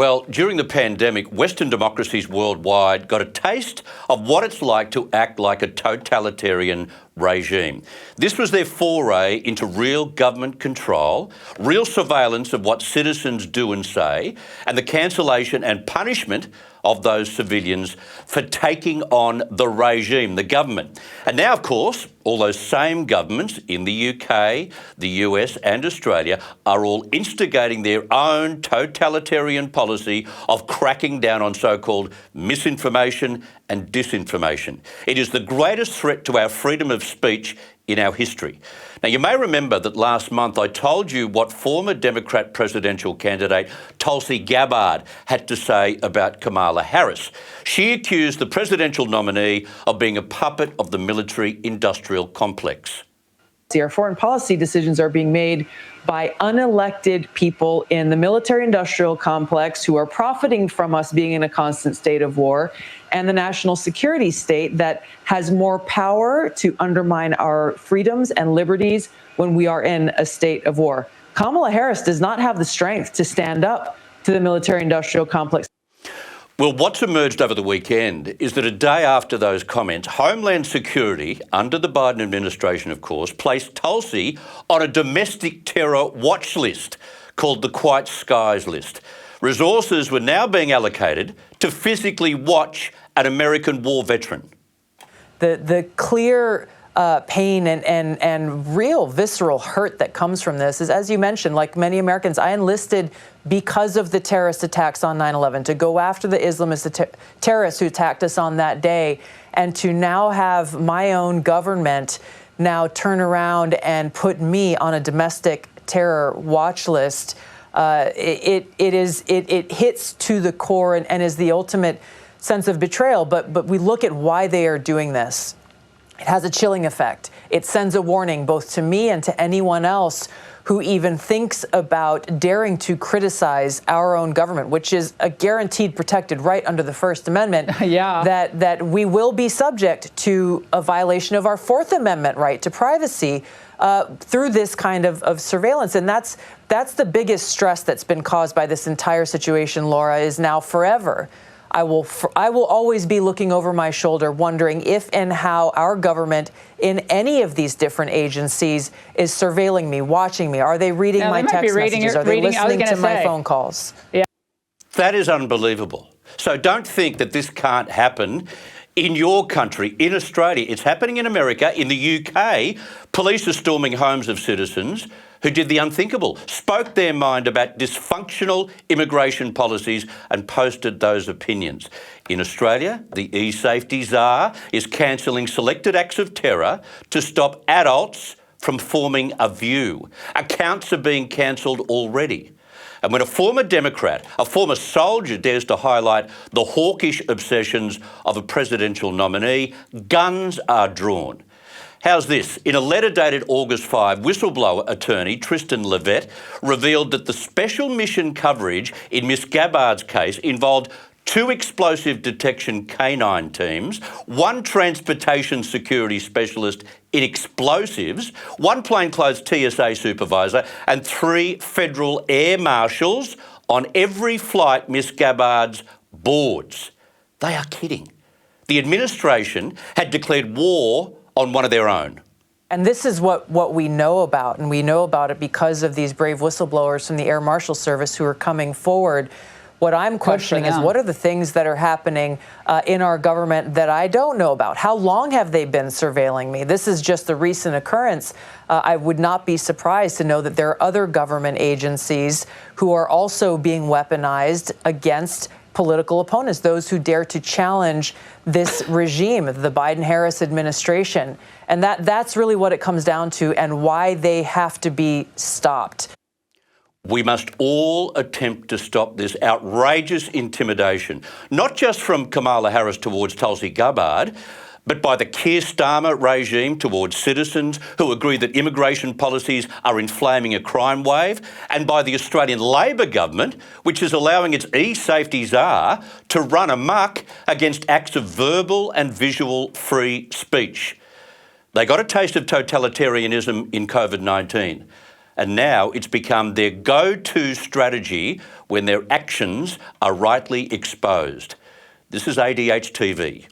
Well, during the pandemic, Western democracies worldwide got a taste of what it's like to act like a totalitarian regime. This was their foray into real government control, real surveillance of what citizens do and say, and the cancellation and punishment of those civilians for taking on the regime, the government. And now, of course, all those same governments in the UK, the US and Australia are all instigating their own totalitarian policy of cracking down on so-called misinformation and disinformation. It is the greatest threat to our freedom of speech in our history. Now, you may remember that last month I told you what former Democrat presidential candidate Tulsi Gabbard had to say about Kamala Harris. She accused the presidential nominee of being a puppet of the military-industrial complex. Our foreign policy decisions are being made by unelected people in the military-industrial complex who are profiting from us being in a constant state of war, and the national security state that has more power to undermine our freedoms and liberties when we are in a state of war. Kamala Harris does not have the strength to stand up to the military-industrial complex. Well, what's emerged over the weekend is that a day after those comments, Homeland Security, under the Biden administration, of course, placed Tulsi on a domestic terror watch list called the Quiet Skies list. Resources were now being allocated to physically watch an American war veteran. The clear pain and real visceral hurt that comes from this is, as you mentioned, like many Americans, I enlisted because of the terrorist attacks on 9/11, to go after the Islamist terrorists who attacked us on that day, and to now have my own government now turn around and put me on a domestic terror watch list. It hits to the core and is the ultimate sense of betrayal. But we look at why they are doing this. It has a chilling effect. It sends a warning both to me and to anyone else who even thinks about daring to criticize our own government, which is a guaranteed protected right under the First Amendment, that we will be subject to a violation of our Fourth Amendment right to privacy through this kind of surveillance. And that's the biggest stress that's been caused by this entire situation, Laura, is now forever. I will always be looking over my shoulder, wondering if and how our government in any of these different agencies is surveilling me, watching me. Are they reading my text messages? Are they listening to my phone calls? Yeah. That is unbelievable. So don't think that this can't happen in your country, in Australia. It's happening in America. In the UK, police are storming homes of citizens who did the unthinkable, spoke their mind about dysfunctional immigration policies and posted those opinions. In Australia, the e-safety czar is cancelling selected acts of terror to stop adults from forming a view. Accounts are being cancelled already. And when a former Democrat, a former soldier, dares to highlight the hawkish obsessions of a presidential nominee, guns are drawn. How's this? In a letter dated August 5, whistleblower attorney Tristan Levitt revealed that the special mission coverage in Miss Gabbard's case involved 2 explosive detection canine teams, 1 transportation security specialist in explosives, 1 plainclothes TSA supervisor, and 3 federal air marshals on every flight Miss Gabbard's boards. They are kidding. The administration had declared war on one of their own. And this is what we know about, and we know about it because of these brave whistleblowers from the Air Marshal Service who are coming forward. What I'm questioning is, what are the things that are happening in our government that I don't know about? How long have they been surveilling me? This is just a recent occurrence. I would not be surprised to know that there are other government agencies who are also being weaponized against political opponents, those who dare to challenge this regime, the Biden-Harris administration. And that's really what it comes down to, and why they have to be stopped. We must all attempt to stop this outrageous intimidation, not just from Kamala Harris towards Tulsi Gabbard, but by the Keir Starmer regime towards citizens who agree that immigration policies are inflaming a crime wave, and by the Australian Labor government, which is allowing its e-safety czar to run amok against acts of verbal and visual free speech. They got a taste of totalitarianism in COVID-19. and now it's become their go-to strategy when their actions are rightly exposed. This is ADH TV.